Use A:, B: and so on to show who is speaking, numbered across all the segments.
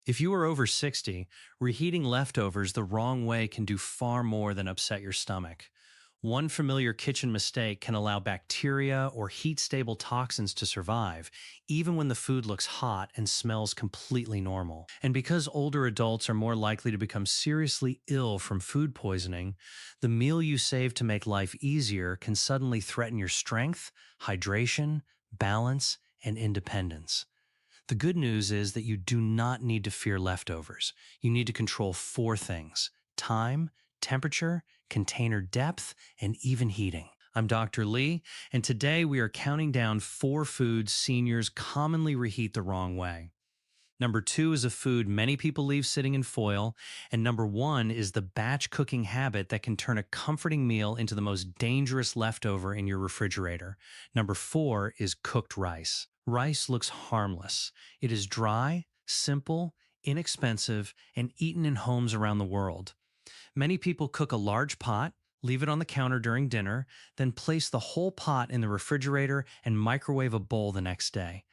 A: If you are over 60, reheating leftovers the wrong way can do far more than upset your stomach. One familiar kitchen mistake can allow bacteria or heat-stable toxins to survive, even when the food looks hot and smells completely normal. And because older adults are more likely to become seriously ill from food poisoning, the meal you save to make life easier can suddenly threaten your strength, hydration, balance, and independence. The good news is that you do not need to fear leftovers. You need to control four things: time, temperature, container depth, and even heating. I'm Dr. Lee, and today we are counting down four foods seniors commonly reheat the wrong way. Number two is a food many people leave sitting in foil, and number one is the batch cooking habit that can turn a comforting meal into the most dangerous leftover in your refrigerator. Number four is cooked rice. Rice looks harmless. It is dry, simple, inexpensive, and eaten in homes around the world. Many people cook a large pot, leave it on the counter during dinner, then place the whole pot in the refrigerator and microwave a bowl the next day.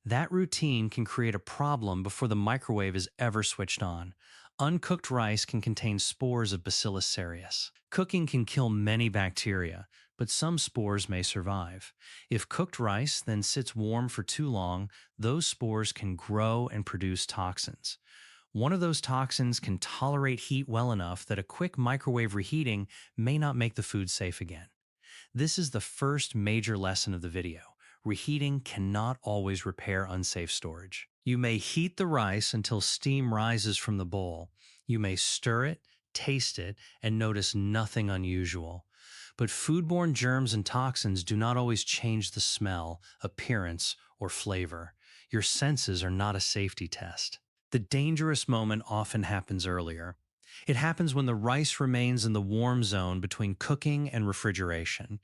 A: That routine can create a problem before the microwave is ever switched on. Uncooked rice can contain spores of Bacillus cereus. Cooking can kill many bacteria, but some spores may survive. If cooked rice then sits warm for too long, those spores can grow and produce toxins. One of those toxins can tolerate heat well enough that a quick microwave reheating may not make the food safe again. This is the first major lesson of the video. Reheating cannot always repair unsafe storage. You may heat the rice until steam rises from the bowl. You may stir it, taste it, and notice nothing unusual. But foodborne germs and toxins do not always change the smell, appearance, or flavor. Your senses are not a safety test. The dangerous moment often happens earlier. It happens when the rice remains in the warm zone between cooking and refrigeration.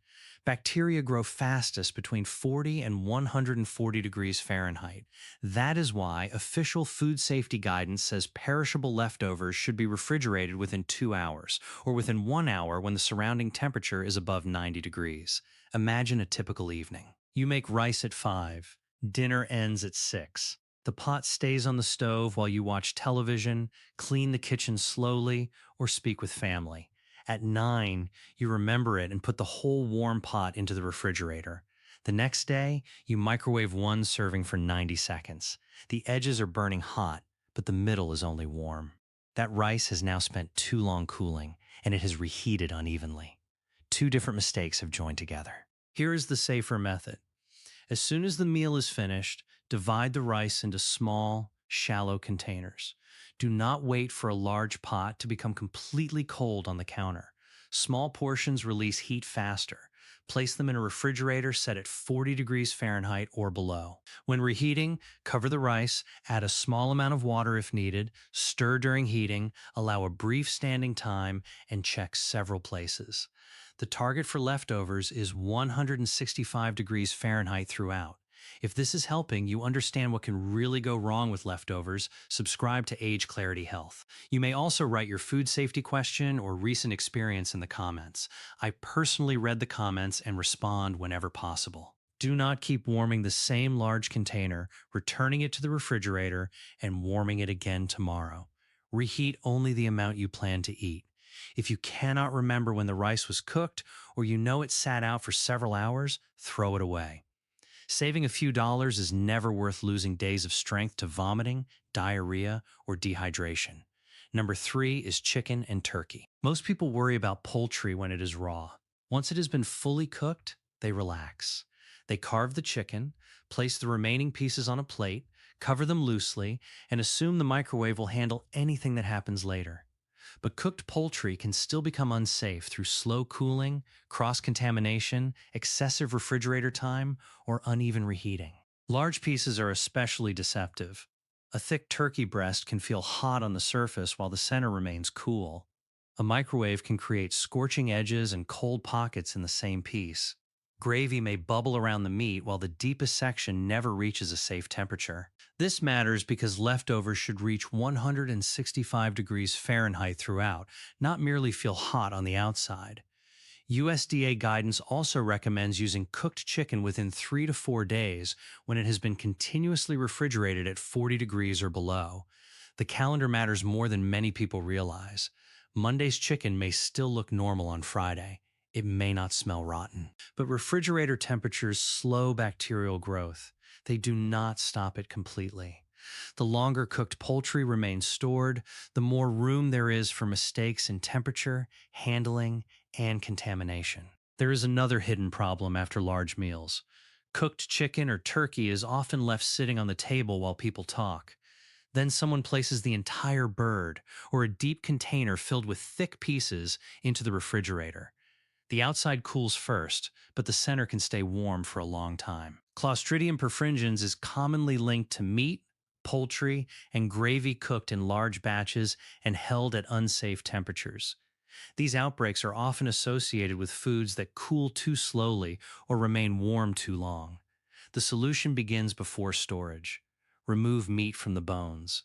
A: Bacteria grow fastest between 40 and 140 degrees Fahrenheit. That is why official food safety guidance says perishable leftovers should be refrigerated within 2 hours, or within 1 hour when the surrounding temperature is above 90 degrees. Imagine a typical evening. You make rice at 5. Dinner ends at 6. The pot stays on the stove while you watch television, clean the kitchen slowly, or speak with family. At 9, you remember it and put the whole warm pot into the refrigerator. The next day, you microwave one serving for 90 seconds. The edges are burning hot, but the middle is only warm. That rice has now spent too long cooling, and it has reheated unevenly. Two different mistakes have joined together. Here is the safer method. As soon as the meal is finished, divide the rice into small, shallow containers. Do not wait for a large pot to become completely cold on the counter. Small portions release heat faster. Place them in a refrigerator set at 40 degrees Fahrenheit or below. When reheating, cover the rice, add a small amount of water if needed, stir during heating, allow a brief standing time, and check several places. The target for leftovers is 165 degrees Fahrenheit throughout. If this is helping you understand what can really go wrong with leftovers, subscribe to Age Clarity Health. You may also write your food safety question or recent experience in the comments. I personally read the comments and respond whenever possible. Do not keep warming the same large container, returning it to the refrigerator, and warming it again tomorrow. Reheat only the amount you plan to eat. If you cannot remember when the rice was cooked, or you know it sat out for several hours, throw it away. Saving a few dollars is never worth losing days of strength to vomiting, diarrhea, or dehydration. Number 3 is chicken and turkey. Most people worry about poultry when it is raw. Once it has been fully cooked, they relax. They carve the chicken, place the remaining pieces on a plate, cover them loosely, and assume the microwave will handle anything that happens later. But cooked poultry can still become unsafe through slow cooling, cross-contamination, excessive refrigerator time, or uneven reheating. Large pieces are especially deceptive. A thick turkey breast can feel hot on the surface while the center remains cool. A microwave can create scorching edges and cold pockets in the same piece. Gravy may bubble around the meat while the deepest section never reaches a safe temperature. This matters because leftovers should reach 165 degrees Fahrenheit throughout, not merely feel hot on the outside. USDA guidance also recommends using cooked chicken within 3 to 4 days when it has been continuously refrigerated at 40 degrees or below. The calendar matters more than many people realize. Monday's chicken may still look normal on Friday. It may not smell rotten. But refrigerator temperatures slow bacterial growth. They do not stop it completely. The longer cooked poultry remains stored, the more room there is for mistakes in temperature, handling, and contamination. There is another hidden problem after large meals. Cooked chicken or turkey is often left sitting on the table while people talk. Then someone places the entire bird or a deep container filled with thick pieces into the refrigerator. The outside cools first, but the center can stay warm for a long time. Clostridium perfringens is commonly linked to meat, poultry, and gravy cooked in large batches and held at unsafe temperatures. These outbreaks are often associated with foods that cool too slowly or remain warm too long. The solution begins before storage. Remove meat from the bones.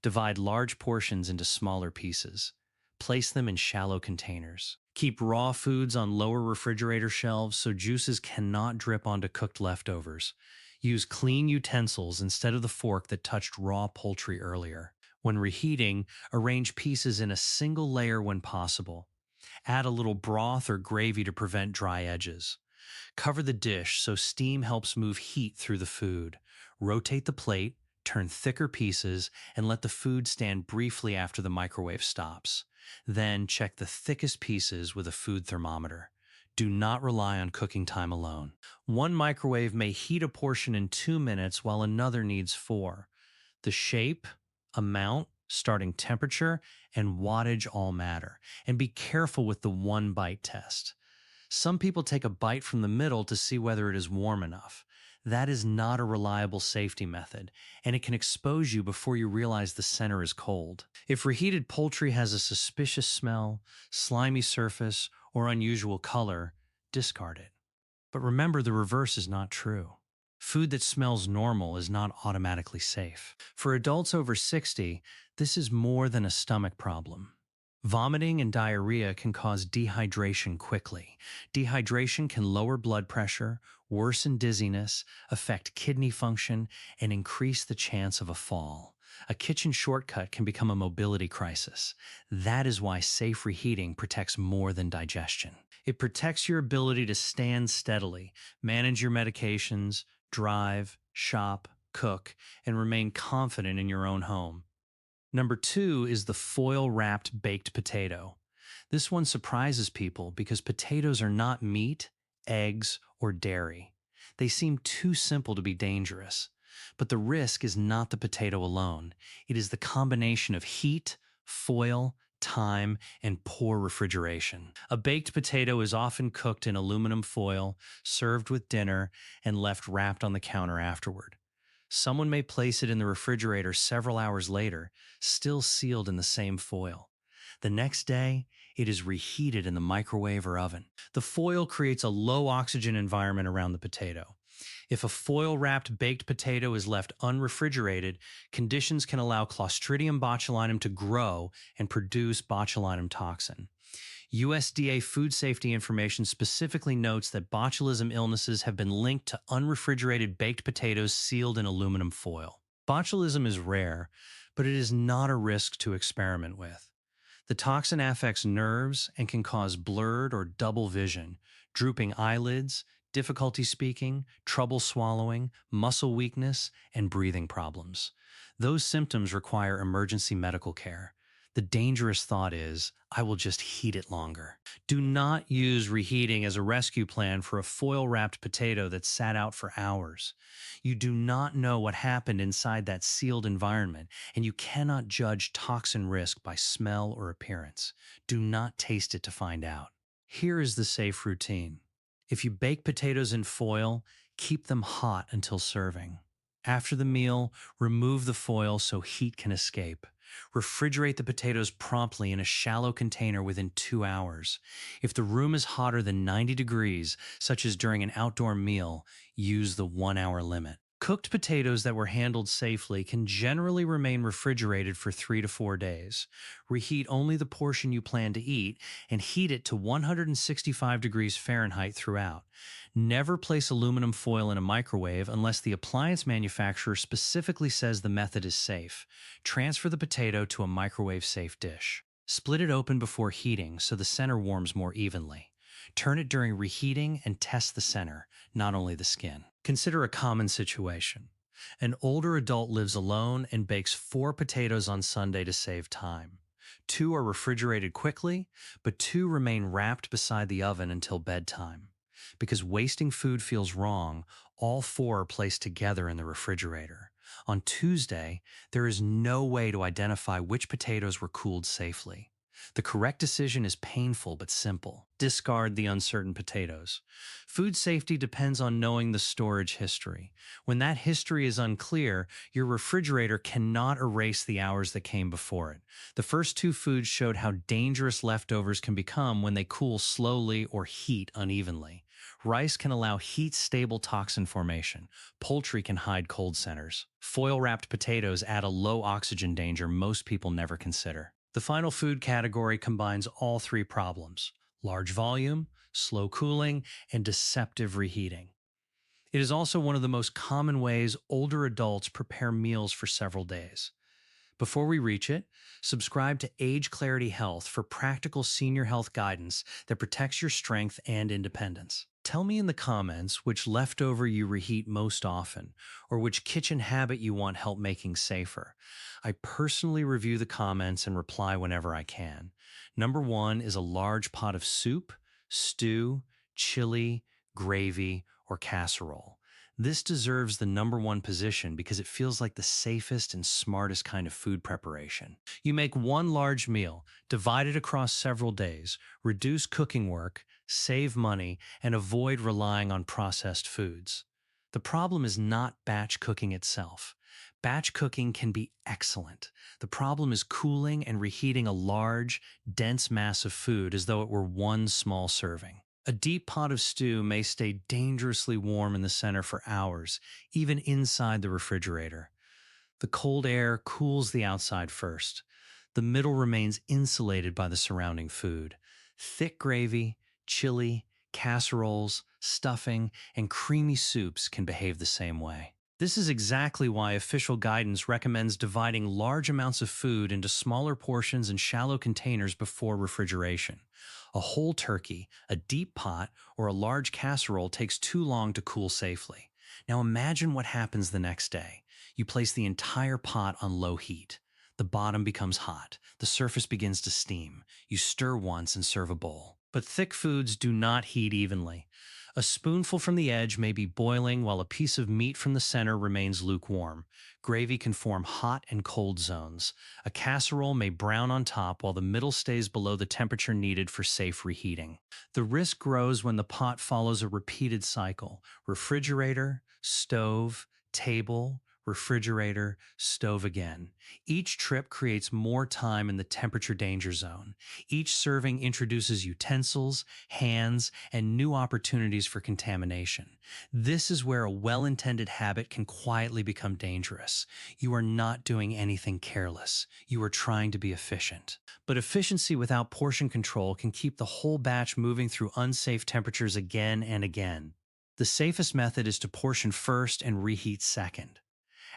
A: Divide large portions into smaller pieces. Place them in shallow containers. Keep raw foods on lower refrigerator shelves so juices cannot drip onto cooked leftovers. Use clean utensils instead of the fork that touched raw poultry earlier. When reheating, arrange pieces in a single layer when possible. Add a little broth or gravy to prevent dry edges. Cover the dish so steam helps move heat through the food. Rotate the plate, turn thicker pieces, and let the food stand briefly after the microwave stops. Then check the thickest pieces with a food thermometer. Do not rely on cooking time alone. One microwave may heat a portion in 2 minutes while another needs 4. The shape, amount, starting temperature, and wattage all matter. And be careful with the one bite test. Some people take a bite from the middle to see whether it is warm enough. That is not a reliable safety method, and it can expose you before you realize the center is cold. If reheated poultry has a suspicious smell, slimy surface, or unusual color, discard it. But remember, the reverse is not true. Food that smells normal is not automatically safe. For adults over 60, this is more than a stomach problem. Vomiting and diarrhea can cause dehydration quickly. Dehydration can lower blood pressure, worsen dizziness, affect kidney function, and increase the chance of a fall. A kitchen shortcut can become a mobility crisis. That is why safe reheating protects more than digestion. It protects your ability to stand steadily, manage your medications, drive, shop, cook, and remain confident in your own home. Number 2 is the foil-wrapped baked potato. This one surprises people because potatoes are not meat, eggs, or dairy. They seem too simple to be dangerous. But the risk is not the potato alone. It is the combination of heat, foil, time, and poor refrigeration. A baked potato is often cooked in aluminum foil, served with dinner, and left wrapped on the counter afterward. Someone may place it in the refrigerator several hours later, still sealed in the same foil. The next day, it is reheated in the microwave or oven. The foil creates a low oxygen environment around the potato. If a foil-wrapped baked potato is left unrefrigerated, conditions can allow Clostridium botulinum to grow and produce botulinum toxin. USDA food safety information specifically notes that botulism illnesses have been linked to unrefrigerated baked potatoes sealed in aluminum foil. Botulism is rare, but it is not a risk to experiment with. The toxin affects nerves and can cause blurred or double vision, drooping eyelids, difficulty speaking, trouble swallowing, muscle weakness, and breathing problems. Those symptoms require emergency medical care. The dangerous thought is, I will just heat it longer. Do not use reheating as a rescue plan for a foil-wrapped potato that sat out for hours. You do not know what happened inside that sealed environment, and you cannot judge toxin risk by smell or appearance. Do not taste it to find out. Here is the safe routine. If you bake potatoes in foil, keep them hot until serving. After the meal, remove the foil so heat can escape. Refrigerate the potatoes promptly in a shallow container within 2 hours. If the room is hotter than 90 degrees, such as during an outdoor meal, use the 1-hour limit. Cooked potatoes that were handled safely can generally remain refrigerated for 3 to 4 days. Reheat only the portion you plan to eat and heat it to 165 degrees Fahrenheit throughout. Never place aluminum foil in a microwave unless the appliance manufacturer specifically says the method is safe. Transfer the potato to a microwave safe dish. Split it open before heating so the center warms more evenly. Turn it during reheating and test the center, not only the skin. Consider a common situation. An older adult lives alone and bakes 4 potatoes on Sunday to save time. 2 are refrigerated quickly, but 2 remain wrapped beside the oven until bedtime. Because wasting food feels wrong, all 4 are placed together in the refrigerator. On Tuesday, there is no way to identify which potatoes were cooled safely. The correct decision is painful but simple. Discard the uncertain potatoes. Food safety depends on knowing the storage history. When that history is unclear, your refrigerator cannot erase the hours that came before it. The first 2 foods showed how dangerous leftovers can become when they cool slowly or heat unevenly. Rice can allow heat-stable toxin formation. Poultry can hide cold centers. Foil-wrapped potatoes add a low oxygen danger most people never consider. The final food category combines all 3 problems: large volume, slow cooling, and deceptive reheating. It is also one of the most common ways older adults prepare meals for several days. Before we reach it, subscribe to Age Clarity Health for practical senior health guidance that protects your strength and independence. Tell me in the comments which leftover you reheat most often, or which kitchen habit you want help making safer. I personally review the comments and reply whenever I can. Number 1 is a large pot of soup, stew, chili, gravy, or casserole. This deserves the number 1 position because it feels like the safest and smartest kind of food preparation. You make one large meal, divide it across several days, reduce cooking work, save money, and avoid relying on processed foods. The problem is not batch cooking itself. Batch cooking can be excellent. The problem is cooling and reheating a large, dense mass of food as though it were one small serving. A deep pot of stew may stay dangerously warm in the center for hours, even inside the refrigerator. The cold air cools the outside first. The middle remains insulated by the surrounding food. Thick gravy, chili, casseroles, stuffing, and creamy soups can behave the same way. This is exactly why official guidance recommends dividing large amounts of food into smaller portions and shallow containers before refrigeration. A whole turkey, a deep pot, or a large casserole takes too long to cool safely. Now imagine what happens the next day. You place the entire pot on low heat. The bottom becomes hot. The surface begins to steam. You stir once and serve a bowl. But thick foods do not heat evenly. A spoonful from the edge may be boiling while a piece of meat from the center remains lukewarm. Gravy can form hot and cold zones. A casserole may brown on top while the middle stays below the temperature needed for safe reheating. The risk grows when the pot follows a repeated cycle: refrigerator, stove, table, refrigerator, stove again. Each trip creates more time in the temperature danger zone. Each serving introduces utensils, hands, and new opportunities for contamination. This is where a well-intended habit can quietly become dangerous. You are not doing anything careless. You are trying to be efficient. But efficiency without portion control can keep the whole batch moving through unsafe temperatures again and again. The safest method is to portion first and reheat second.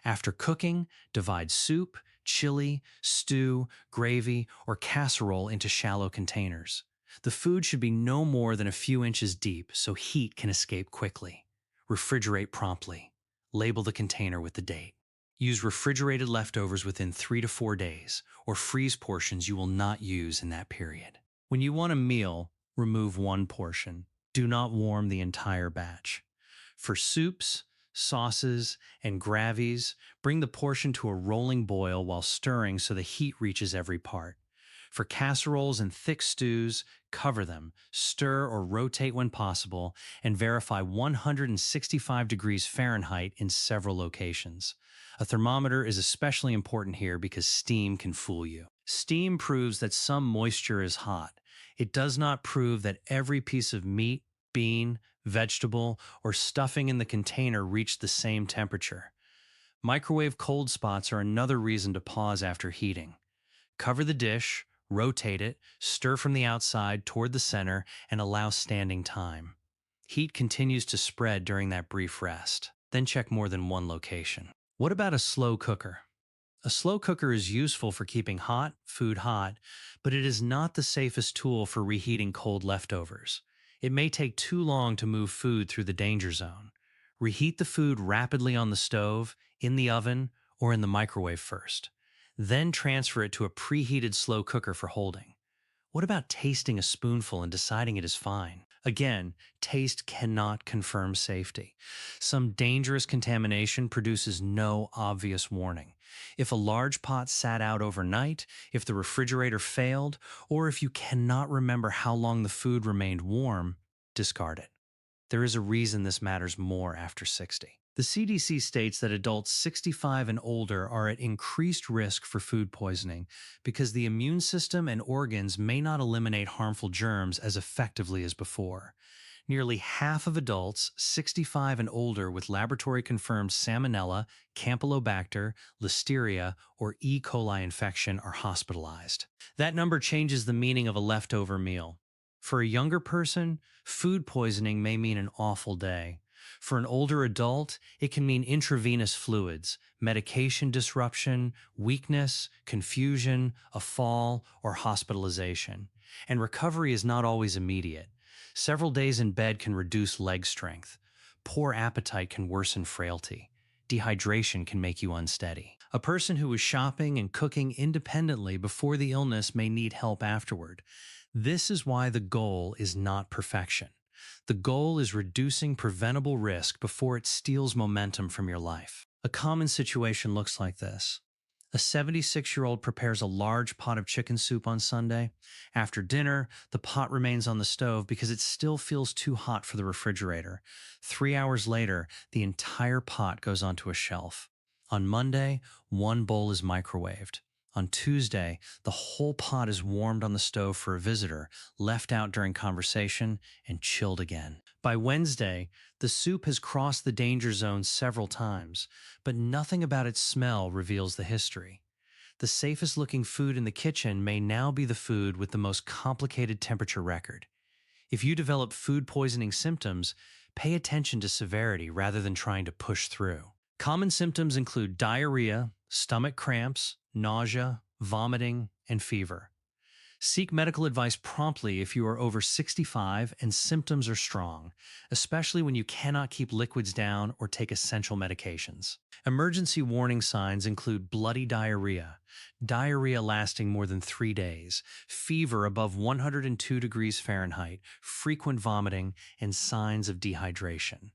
A: After cooking, divide soup, chili, stew, gravy, or casserole into shallow containers. The food should be no more than a few inches deep so heat can escape quickly. Refrigerate promptly. Label the container with the date. Use refrigerated leftovers within 3 to 4 days, or freeze portions you will not use in that period. When you want a meal, remove one portion. Do not warm the entire batch. For soups, sauces, and gravies, bring the portion to a rolling boil while stirring so the heat reaches every part. For casseroles and thick stews, cover them, stir or rotate when possible, and verify 165 degrees Fahrenheit in several locations. A thermometer is especially important here because steam can fool you. Steam proves that some moisture is hot. It does not prove that every piece of meat, bean, vegetable, or stuffing in the container reach the same temperature. Microwave cold spots are another reason to pause after heating. Cover the dish, rotate it, stir from the outside toward the center, and allow standing time. Heat continues to spread during that brief rest. Then check more than one location. What about a slow cooker? A slow cooker is useful for keeping food hot, but it is not the safest tool for reheating cold leftovers. It may take too long to move food through the danger zone. Reheat the food rapidly on the stove, in the oven, or in the microwave first. Then transfer it to a preheated slow cooker for holding. What about tasting a spoonful and deciding it is fine? Again, taste cannot confirm safety. Some dangerous contamination produces no obvious warning. If a large pot sat out overnight, if the refrigerator failed, or if you cannot remember how long the food remained warm, discard it. There is a reason this matters more after 60. The CDC states that adults 65 and older are at increased risk for food poisoning because the immune system and organs may not eliminate harmful germs as effectively as before. Nearly half of adults 65 and older with laboratory-confirmed Salmonella, Campylobacter, Listeria, or E. coli infection are hospitalized. That number changes the meaning of a leftover meal. For a younger person, food poisoning may mean an awful day. For an older adult, it can mean intravenous fluids, medication disruption, weakness, confusion, a fall, or hospitalization. And recovery is not always immediate. Several days in bed can reduce leg strength. Poor appetite can worsen frailty. Dehydration can make you unsteady. A person who was shopping and cooking independently before the illness may need help afterward. This is why the goal is not perfection. The goal is reducing preventable risk before it steals momentum from your life. A common situation looks like this. A 76-year-old prepares a large pot of chicken soup on Sunday. After dinner, the pot remains on the stove because it still feels too hot for the refrigerator. 3 hours later, the entire pot goes onto a shelf. On Monday, one bowl is microwaved. On Tuesday, the whole pot is warmed on the stove for a visitor, left out during conversation, and chilled again. By Wednesday, the soup has crossed the danger zone several times, but nothing about its smell reveals the history. The safest looking food in the kitchen may now be the food with the most complicated temperature record. If you develop food poisoning symptoms, pay attention to severity rather than trying to push through. Common symptoms include diarrhea, stomach cramps, nausea, vomiting, and fever. Seek medical advice promptly if you are over 65 and symptoms are strong, especially when you cannot keep liquids down or take essential medications. Emergency warning signs include bloody diarrhea, diarrhea lasting more than 3 days, fever above 102 degrees Fahrenheit, frequent vomiting, and signs of dehydration.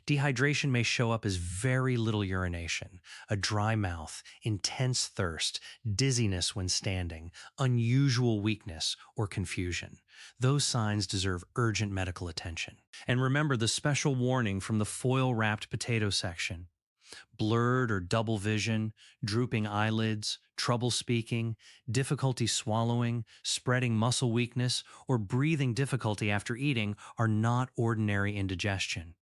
A: Dehydration may show up as very little urination, a dry mouth, intense thirst, dizziness when standing, unusual weakness, or confusion. Those signs deserve urgent medical attention. And remember the special warning from the foil-wrapped potato section. Blurred or double vision, drooping eyelids, trouble speaking, difficulty swallowing, spreading muscle weakness, or breathing difficulty after eating are not ordinary indigestion.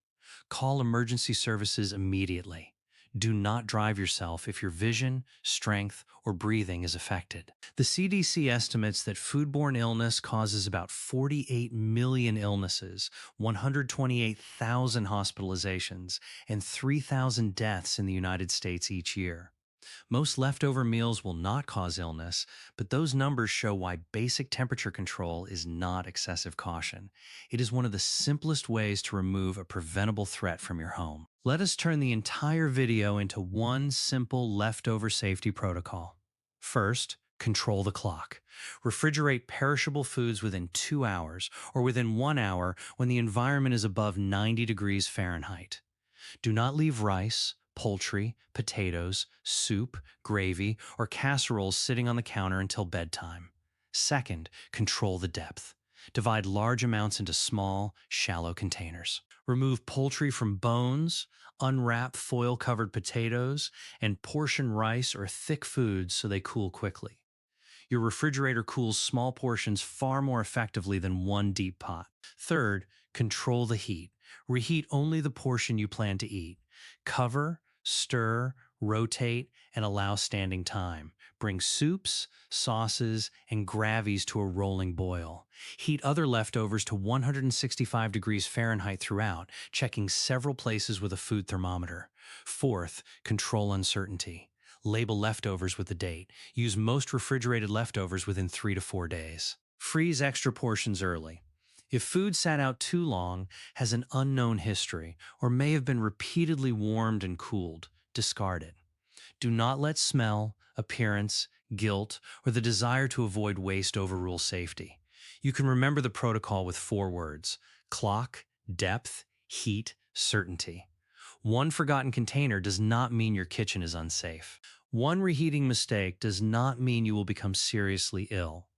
A: Call emergency services immediately. Do not drive yourself if your vision, strength, or breathing is affected. The CDC estimates that foodborne illness causes about 48 million illnesses, 128,000 hospitalizations, and 3,000 deaths in the United States each year. Most leftover meals will not cause illness, but those numbers show why basic temperature control is not excessive caution. It is one of the simplest ways to remove a preventable threat from your home. Let us turn the entire video into one simple leftover safety protocol. First, control the clock. Refrigerate perishable foods within 2 hours or within 1 hour when the environment is above 90 degrees Fahrenheit. Do not leave rice, poultry, potatoes, soup, gravy, or casseroles sitting on the counter until bedtime. Second, control the depth. Divide large amounts into small, shallow containers. Remove poultry from bones, unwrap foil-covered potatoes, and portion rice or thick foods so they cool quickly. Your refrigerator cools small portions far more effectively than one deep pot. Third, control the heat. Reheat only the portion you plan to eat. Cover, stir, rotate, and allow standing time. Bring soups, sauces, and gravies to a rolling boil. Heat other leftovers to 165 degrees Fahrenheit throughout, checking several places with a food thermometer. Fourth, control uncertainty. Label leftovers with the date. Use most refrigerated leftovers within 3 to 4 days. Freeze extra portions early. If food sat out too long, has an unknown history, or may have been repeatedly warmed and cooled, discard it. Do not let smell, appearance, guilt, or the desire to avoid waste overrule safety. You can remember the protocol with 4 words: clock, depth, heat, certainty. One forgotten container does not mean your kitchen is unsafe. One reheating mistake does not mean you will become seriously ill.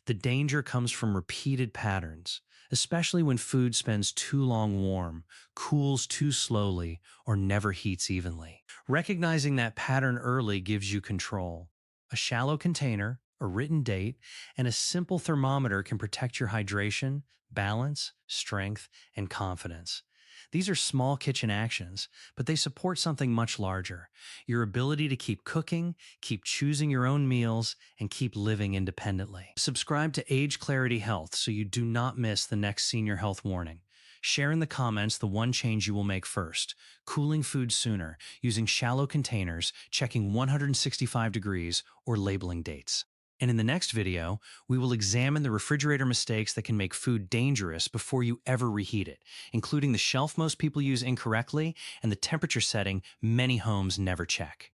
A: The danger comes from repeated patterns, especially when food spends too long warm, cools too slowly, or never heats evenly. Recognizing that pattern early gives you control. A shallow container, a written date, and a simple thermometer can protect your hydration, balance, strength, and confidence. These are small kitchen actions, but they support something much larger: your ability to keep cooking, keep choosing your own meals, and keep living independently. Subscribe to Age Clarity Health so you do not miss the next senior health warning. Share in the comments the one change you will make first: cooling food sooner, using shallow containers, checking 165 degrees, or labeling dates. And in the next video, we will examine the refrigerator mistakes that can make food dangerous before you ever reheat it, including the shelf most people use incorrectly and the temperature setting many homes never check.